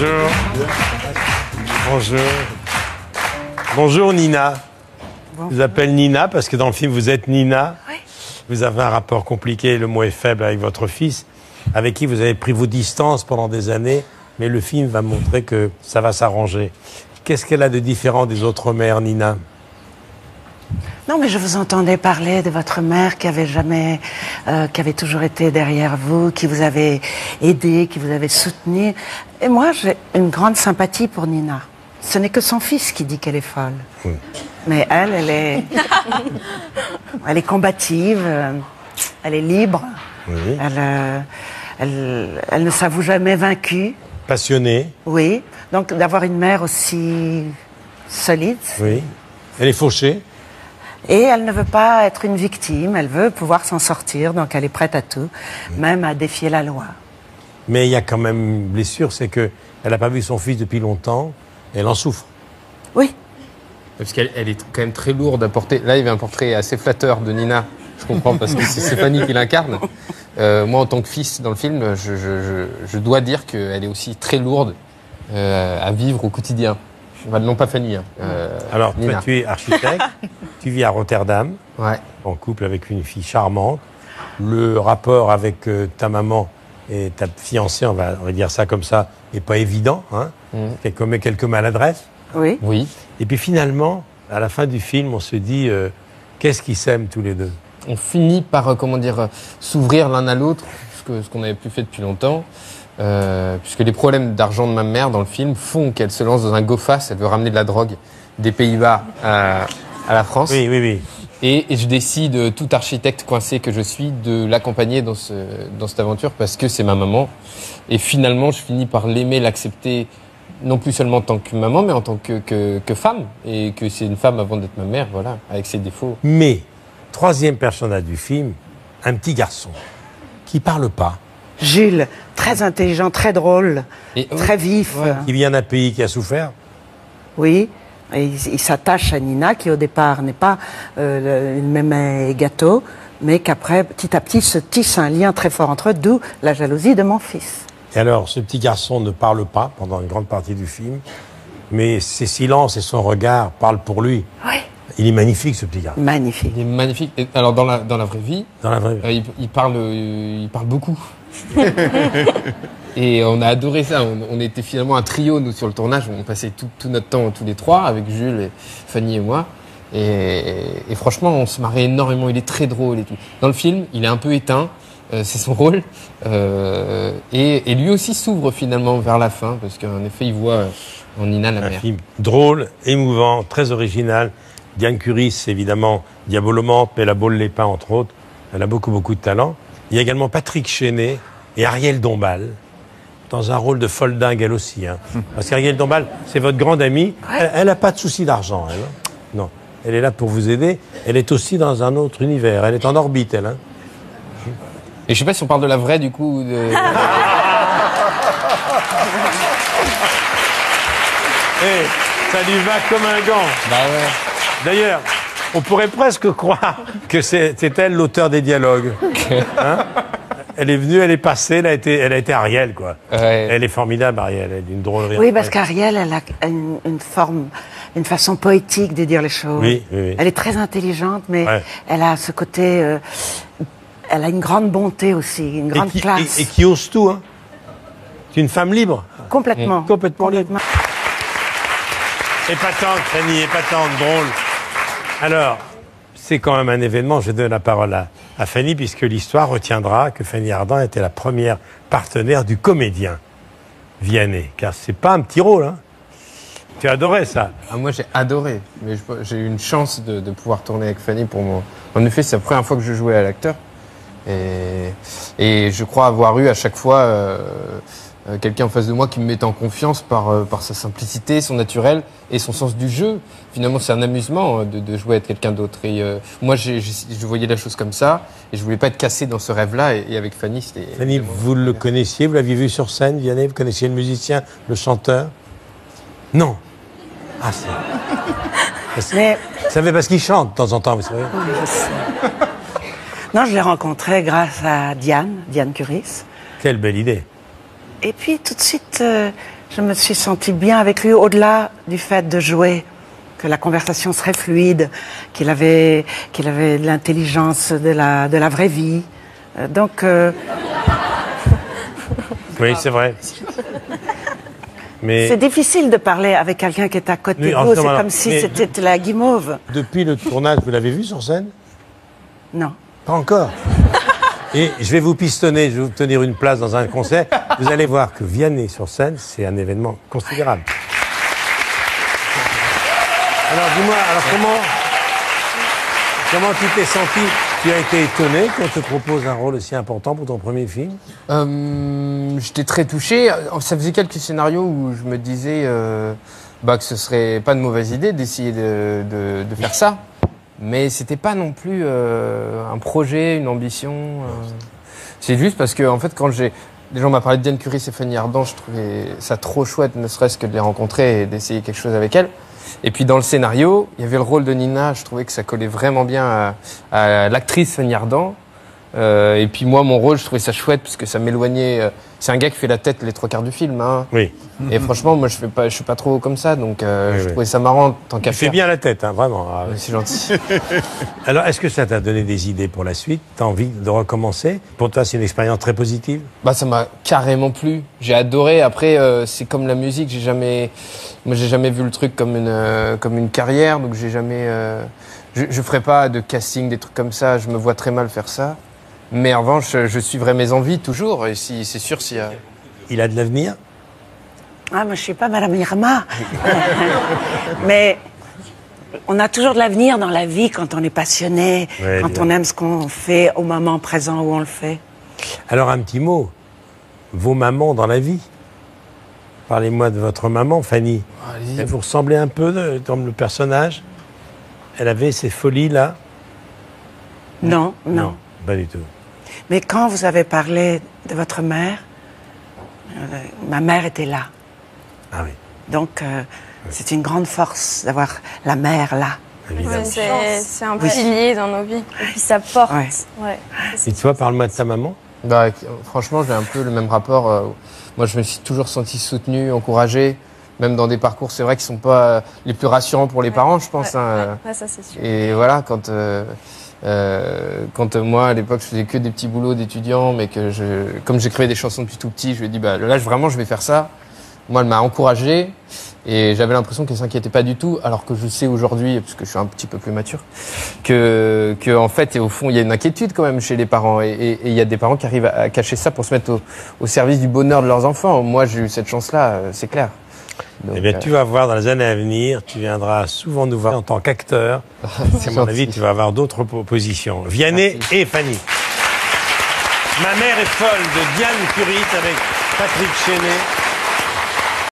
Bonjour. Bonjour. Bonjour Nina. Bon. Je vous appelle Nina parce que dans le film vous êtes Nina. Oui. Vous avez un rapport compliqué, le mot est faible, avec votre fils, avec qui vous avez pris vos distances pendant des années, mais le film va montrer que ça va s'arranger. Qu'est-ce qu'elle a de différent des autres mères, Nina? Non, mais je vous entendais parler de votre mère qui avait jamais, qui avait toujours été derrière vous, qui vous avait aidé, qui vous avait soutenu. Et moi, j'ai une grande sympathie pour Nina. Ce n'est que son fils qui dit qu'elle est folle. Oui. Mais elle est, elle est combative, elle est libre. Oui. Elle ne s'avoue jamais vaincue. Passionnée. Oui. Donc d'avoir une mère aussi solide. Oui. Elle est fauchée. Et elle ne veut pas être une victime, elle veut pouvoir s'en sortir, donc elle est prête à tout, même à défier la loi. Mais il y a quand même une blessure, c'est qu'elle n'a pas vu son fils depuis longtemps, et elle en souffre. Oui. Parce qu'elle est quand même très lourde à porter. Là, il y avait un portrait assez flatteur de Nina. Je comprends, parce que c'est Stéphanie qui l'incarne. Moi, en tant que fils dans le film, je dois dire qu'elle est aussi très lourde à vivre au quotidien. Enfin, non, pas Fanny. Alors, Nina. toi, tu es architecte, tu vis à Rotterdam, Ouais. en couple avec une fille charmante. Le rapport avec ta maman et ta fiancée, on va dire ça comme ça, n'est pas évident. Hein. Elle commet quelques maladresses. Oui. Oui. Et puis finalement, à la fin du film, on se dit qu'est-ce qu'ils s'aiment tous les deux? On finit par, s'ouvrir l'un à l'autre, ce qu'on n'avait plus fait depuis longtemps. Puisque les problèmes d'argent de ma mère dans le film font qu'elle se lance dans un go-fast, elle veut ramener de la drogue des Pays-Bas à la France. Oui, oui, oui. Et je décide, tout architecte coincé que je suis, de l'accompagner dans cette aventure parce que c'est ma maman. Et finalement, je finis par l'aimer, l'accepter, non plus seulement en tant que maman, mais en tant que femme. Et que c'est une femme avant d'être ma mère, voilà, avec ses défauts. Mais, troisième personnage du film, un petit garçon qui parle pas, Jules, très intelligent, très drôle, Et- très vif. Ouais. qui vient d'un pays qui a souffert. Oui. Et il s'attache à Nina, qui au départ n'est pas une mémé gâteau, mais qu'après, petit à petit, se tisse un lien très fort entre eux, d'où la jalousie de mon fils. Et alors, ce petit garçon ne parle pas pendant une grande partie du film, mais ses silences et son regard parlent pour lui. Oui. Il est magnifique, ce petit garçon. Magnifique. Il est magnifique. Et alors, dans la vraie vie, Dans la vraie vie. il parle beaucoup. Et on a adoré ça. On était finalement un trio, nous, sur le tournage. On passait tout notre temps tous les trois, avec Jules, et Fanny et moi. Et franchement, on se marrait énormément. Il est très drôle et tout. Dans le film, il est un peu éteint. C'est son rôle. Et lui aussi s'ouvre finalement vers la fin, parce qu'en effet, il voit en Nina la Un mère. film drôle, émouvant, très original. Diane Curis, évidemment, Diabolomante, mais la Baule Lépin, entre autres. Elle a beaucoup, beaucoup de talent. Il y a également Patrick Chenet et Ariel Dombal, dans un rôle de folle dingue, elle aussi. Hein. Parce qu'Ariel Dombal, c'est votre grande amie. Elle n'a pas de souci d'argent, elle. Hein. Non. Elle est là pour vous aider. Elle est aussi dans un autre univers. Elle est en orbite, elle. Hein. Et je sais pas si on parle de la vraie, du coup, ou de... Eh, ça lui va comme un gant. Bah ouais. D'ailleurs, on pourrait presque croire que c'est elle l'auteur des dialogues. Hein? Elle est venue, elle est passée, elle a été Ariel, quoi. Ouais. Elle est formidable, Ariel. Elle est d'une drôlerie. Oui, parce qu'Ariel, elle a une forme, une façon poétique de dire les choses. Oui, oui, oui. Elle est très intelligente, mais Ouais. elle a ce côté... elle a une grande bonté aussi, une grande classe. Et qui ose tout, hein. C'est une femme libre. Complètement. Complètement libre. Épatante, Fanny, épatante, drôle. Alors, c'est quand même un événement. Je donne la parole à Fanny, puisque l'histoire retiendra que Fanny Ardant était la première partenaire du comédien Vianney. Car c'est pas un petit rôle, hein. Tu adorais ça. Ah, moi, j'ai adoré. Mais j'ai eu une chance de pouvoir tourner avec Fanny pour moi. En effet, c'est la première fois que je jouais à l'acteur. Et je crois avoir eu à chaque fois quelqu'un en face de moi qui me mettait en confiance par sa simplicité, son naturel et son sens du jeu. Finalement, c'est un amusement de jouer avec quelqu'un d'autre. Et moi, je voyais la chose comme ça. Et je voulais pas être cassé dans ce rêve-là. Et avec Fanny, c'était... Fanny, vous le connaissiez, vous l'aviez vu sur scène, Vianney, vous connaissiez le musicien, le chanteur? Non. Ah, c'est... Mais Vous savez, parce qu'il chante de temps en temps, vous savez. non, je l'ai rencontré grâce à Diane Curis. Quelle belle idée. Et puis tout de suite, je me suis sentie bien avec lui, au-delà du fait de jouer, que la conversation serait fluide, qu'il avait de l'intelligence de la vraie vie. Oui, c'est vrai. Mais C'est difficile de parler avec quelqu'un qui est à côté Oui, de en vous, ce c'est moment-là. comme si Mais- c'était la guimauve. depuis le tournage, vous l'avez vu sur scène? Non. Pas encore. Et je vais vous pistonner, je vais vous tenir une place dans un concert. Vous allez voir que Vianney sur scène, c'est un événement considérable. Alors dis-moi, comment tu t'es senti? Tu as été étonné qu'on te propose un rôle aussi important pour ton premier film? J'étais très touché. Ça faisait quelques scénarios où je me disais que ce serait pas de mauvaise idée d'essayer de faire ça. Mais c'était pas non plus un projet, une ambition. C'est juste parce que, en fait, quand les gens m'ont parlé de Diane Curis et Fanny Ardant, je trouvais ça trop chouette, ne serait-ce que de les rencontrer et d'essayer quelque chose avec elles. Et puis dans le scénario, il y avait le rôle de Nina, je trouvais que ça collait vraiment bien à l'actrice Fanny Ardant. Et puis moi, mon rôle, je trouvais ça chouette parce que ça m'éloignait. C'est un gars qui fait la tête les 3/4 du film. Hein. Oui. Et franchement, moi, je suis pas trop comme ça, donc je trouvais ça marrant tant qu'à Tu fais faire. bien la tête, hein, vraiment. Ah, Ouais, c'est gentil. Alors, est-ce que ça t'a donné des idées pour la suite? T'as envie de recommencer? Pour toi, c'est une expérience très positive? Ça m'a carrément plu. J'ai adoré. Après, c'est comme la musique. J'ai jamais vu le truc comme une carrière, donc j'ai jamais. Je ferai pas de casting, des trucs comme ça. Je me vois très mal faire ça. Mais en revanche, je suivrai mes envies toujours. Et si c'est sûr, s'il y a. Il a de l'avenir? Ah, moi, je suis pas Madame Irma. Mais on a toujours de l'avenir dans la vie quand on est passionné, Ouais, quand bien. on aime ce qu'on fait au moment présent où on le fait. Alors, un petit mot. Vos mamans dans la vie. Parlez-moi de votre maman, Fanny. Allez-y. Elle vous ressemblait un peu comme le personnage? Elle avait ces folies-là? Non, non. Pas du tout. Mais quand vous avez parlé de votre mère, ma mère était là. Ah oui, Donc, c'est une grande force d'avoir la mère là. évidemment. Ouais, c'est un pilier dans nos vies. Et puis ça porte. Ouais. Ouais. Et toi, parle-moi de ta maman. Franchement, j'ai un peu le même rapport. Moi, je me suis toujours senti soutenu, encouragé, même dans des parcours, c'est vrai, qui sont pas les plus rassurants pour les parents, je pense. Hein. Ouais, ça c'est sûr. Et voilà, quand moi, à l'époque, je faisais que des petits boulots d'étudiant, mais comme j'écrivais des chansons depuis tout petit, je lui ai dit, là, vraiment, je vais faire ça. Moi, elle m'a encouragé et j'avais l'impression qu'elle s'inquiétait pas du tout, alors que je sais aujourd'hui, parce que je suis un petit peu plus mature, que en fait, et au fond, il y a une inquiétude quand même chez les parents et il y a des parents qui arrivent à cacher ça pour se mettre au service du bonheur de leurs enfants. Moi, j'ai eu cette chance-là, c'est clair. Donc, Eh bien, tu vas voir dans les années à venir, tu viendras souvent nous voir en tant qu'acteur. À mon avis, tu vas avoir d'autres propositions. Vianney Merci. et Fanny. Ma mère est folle de Diane Curis avec Patrick Chenet.